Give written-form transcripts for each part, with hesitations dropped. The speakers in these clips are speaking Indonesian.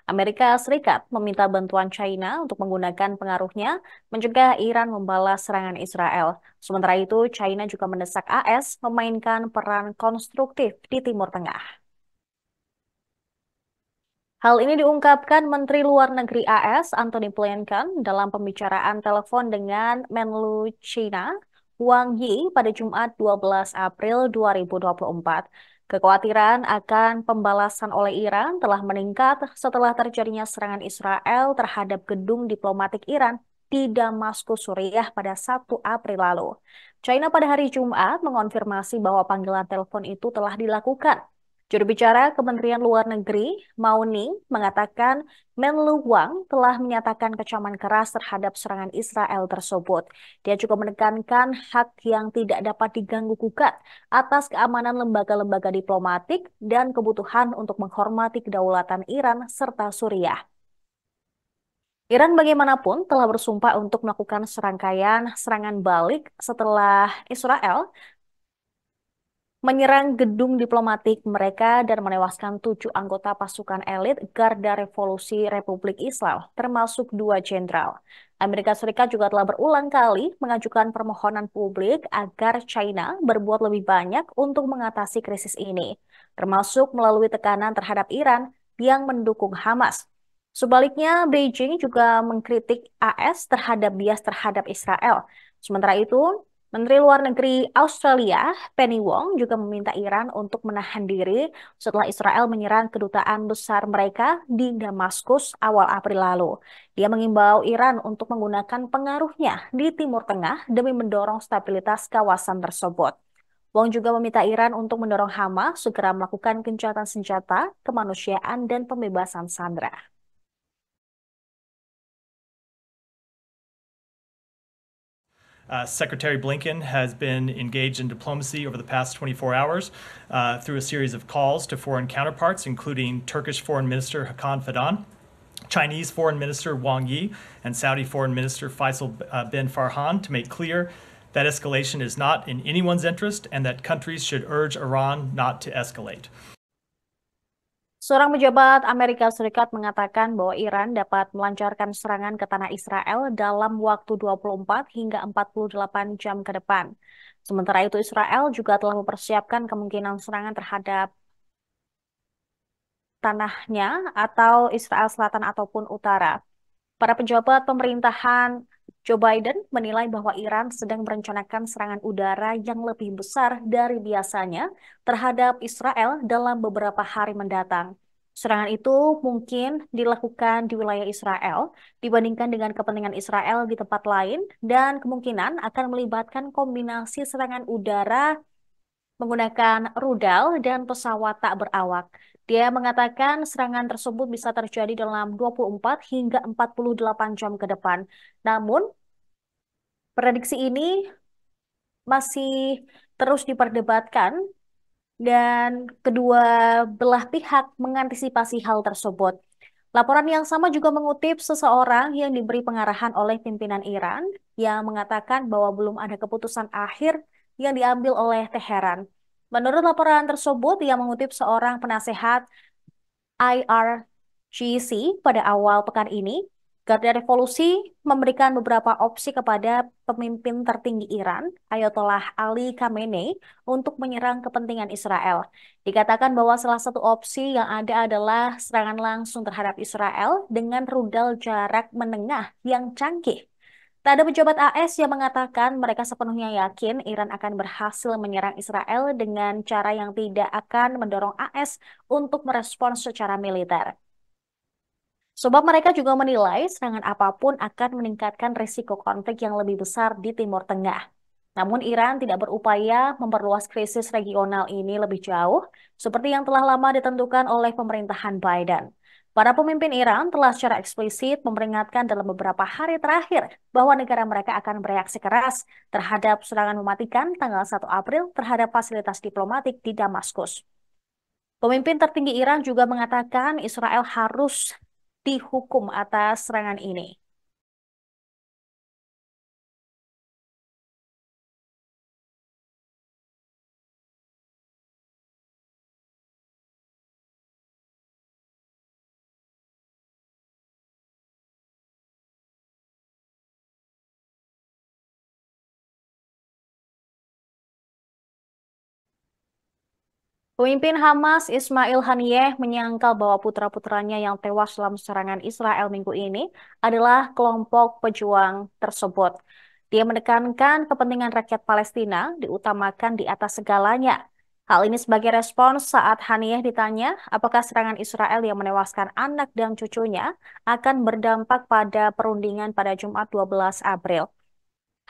Amerika Serikat meminta bantuan China untuk menggunakan pengaruhnya mencegah Iran membalas serangan Israel. Sementara itu, China juga mendesak AS memainkan peran konstruktif di Timur Tengah. Hal ini diungkapkan Menteri Luar Negeri AS Antony Blinken dalam pembicaraan telepon dengan Menlu China Wang Yi pada Jumat 12 April 2024. Kekhawatiran akan pembalasan oleh Iran telah meningkat setelah terjadinya serangan Israel terhadap gedung diplomatik Iran di Damaskus, Suriah pada 1 April lalu. China pada hari Jumat mengonfirmasi bahwa panggilan telepon itu telah dilakukan. Juru bicara Kementerian Luar Negeri, Mao Ning, mengatakan Menlu Wang telah menyatakan kecaman keras terhadap serangan Israel tersebut. Dia juga menekankan hak yang tidak dapat diganggu-gugat atas keamanan lembaga-lembaga diplomatik dan kebutuhan untuk menghormati kedaulatan Iran serta Suriah. Iran bagaimanapun telah bersumpah untuk melakukan serangkaian serangan balik setelah Israel menyerang gedung diplomatik mereka dan menewaskan 7 anggota pasukan elit Garda Revolusi Republik Islam, termasuk 2 jenderal. Amerika Serikat juga telah berulang kali mengajukan permohonan publik agar China berbuat lebih banyak untuk mengatasi krisis ini, termasuk melalui tekanan terhadap Iran yang mendukung Hamas. Sebaliknya, Beijing juga mengkritik AS terhadap bias terhadap Israel. Sementara itu, Menteri Luar Negeri Australia, Penny Wong, juga meminta Iran untuk menahan diri setelah Israel menyerang kedutaan besar mereka di Damaskus awal April lalu. Dia mengimbau Iran untuk menggunakan pengaruhnya di Timur Tengah demi mendorong stabilitas kawasan tersebut. Wong juga meminta Iran untuk mendorong Hamas segera melakukan gencatan senjata, kemanusiaan, dan pembebasan sandera. Secretary Blinken has been engaged in diplomacy over the past 24 hours through a series of calls to foreign counterparts, including Turkish Foreign Minister Hakan Fidan, Chinese Foreign Minister Wang Yi, and Saudi Foreign Minister Faisal bin Farhan to make clear that escalation is not in anyone's interest and that countries should urge Iran not to escalate. Seorang pejabat Amerika Serikat mengatakan bahwa Iran dapat melancarkan serangan ke tanah Israel dalam waktu 24 hingga 48 jam ke depan. Sementara itu Israel juga telah mempersiapkan kemungkinan serangan terhadap tanahnya atau Israel Selatan ataupun Utara. Para pejabat pemerintahan Joe Biden menilai bahwa Iran sedang merencanakan serangan udara yang lebih besar dari biasanya terhadap Israel dalam beberapa hari mendatang. Serangan itu mungkin dilakukan di wilayah Israel dibandingkan dengan kepentingan Israel di tempat lain dan kemungkinan akan melibatkan kombinasi serangan udara menggunakan rudal dan pesawat tak berawak. Dia mengatakan serangan tersebut bisa terjadi dalam 24 hingga 48 jam ke depan. Namun, prediksi ini masih terus diperdebatkan dan kedua belah pihak mengantisipasi hal tersebut. Laporan yang sama juga mengutip seseorang yang diberi pengarahan oleh pimpinan Iran yang mengatakan bahwa belum ada keputusan akhir yang diambil oleh Teheran. Menurut laporan tersebut, yang mengutip seorang penasehat IRGC pada awal pekan ini, Garda Revolusi memberikan beberapa opsi kepada pemimpin tertinggi Iran, Ayatollah Ali Khamenei, untuk menyerang kepentingan Israel. Dikatakan bahwa salah satu opsi yang ada adalah serangan langsung terhadap Israel dengan rudal jarak menengah yang canggih. Tak ada pejabat AS yang mengatakan mereka sepenuhnya yakin Iran akan berhasil menyerang Israel dengan cara yang tidak akan mendorong AS untuk merespons secara militer. Sebab mereka juga menilai serangan apapun akan meningkatkan risiko konflik yang lebih besar di Timur Tengah. Namun Iran tidak berupaya memperluas krisis regional ini lebih jauh, seperti yang telah lama ditentukan oleh pemerintahan Biden. Para pemimpin Iran telah secara eksplisit memperingatkan dalam beberapa hari terakhir bahwa negara mereka akan bereaksi keras terhadap serangan mematikan tanggal 1 April terhadap fasilitas diplomatik di Damaskus. Pemimpin tertinggi Iran juga mengatakan Israel harus dihukum atas serangan ini. Pemimpin Hamas Ismail Haniyeh menyangkal bahwa putra-putranya yang tewas dalam serangan Israel minggu ini adalah kelompok pejuang tersebut. Dia menekankan kepentingan rakyat Palestina diutamakan di atas segalanya. Hal ini sebagai respons saat Haniyeh ditanya apakah serangan Israel yang menewaskan anak dan cucunya akan berdampak pada perundingan pada Jumat 12 April.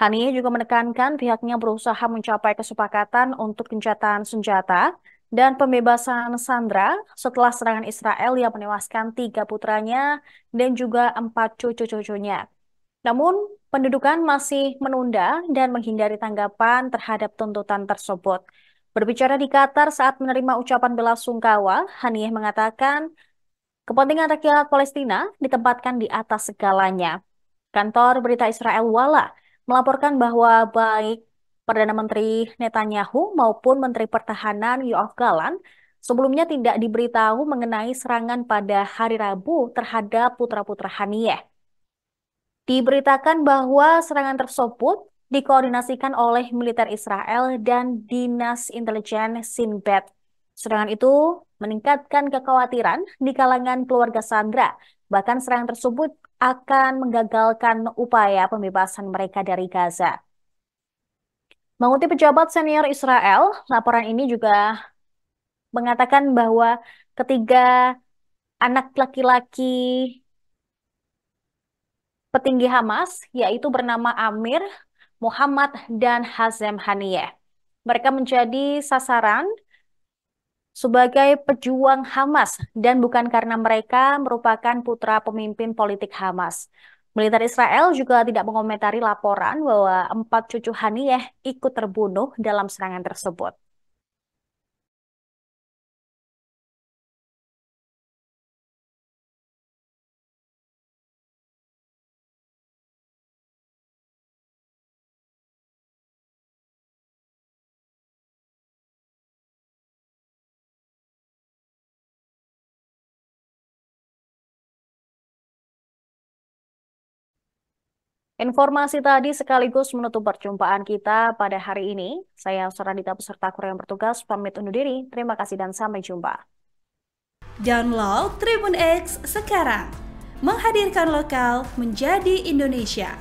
Haniyeh juga menekankan pihaknya berusaha mencapai kesepakatan untuk gencatan senjata dan pembebasan sandera setelah serangan Israel yang menewaskan 3 putranya dan juga 4 cucu-cucunya. Namun, pendudukan masih menunda dan menghindari tanggapan terhadap tuntutan tersebut. Berbicara di Qatar saat menerima ucapan bela sungkawa, Haniyeh mengatakan kepentingan rakyat Palestina ditempatkan di atas segalanya. Kantor berita Israel Wala melaporkan bahwa baik Perdana Menteri Netanyahu maupun Menteri Pertahanan Yoav Gallant sebelumnya tidak diberitahu mengenai serangan pada hari Rabu terhadap putra-putra Haniyeh. Diberitakan bahwa serangan tersebut dikoordinasikan oleh militer Israel dan Dinas Intelijen Shin Bet. Serangan itu meningkatkan kekhawatiran di kalangan keluarga sandera. Bahkan serangan tersebut akan menggagalkan upaya pembebasan mereka dari Gaza. Mengutip pejabat senior Israel, laporan ini juga mengatakan bahwa ketiga anak laki-laki petinggi Hamas, yaitu bernama Amir, Muhammad, dan Hazem Haniyeh. Mereka menjadi sasaran sebagai pejuang Hamas dan bukan karena mereka merupakan putra pemimpin politik Hamas. Militer Israel juga tidak mengomentari laporan bahwa 4 cucu Haniyeh ikut terbunuh dalam serangan tersebut. Informasi tadi sekaligus menutup perjumpaan kita pada hari ini. Saya Saranita beserta kru yang bertugas pamit undur diri. Terima kasih dan sampai jumpa. Download Tribun X sekarang. Menghadirkan lokal menjadi Indonesia.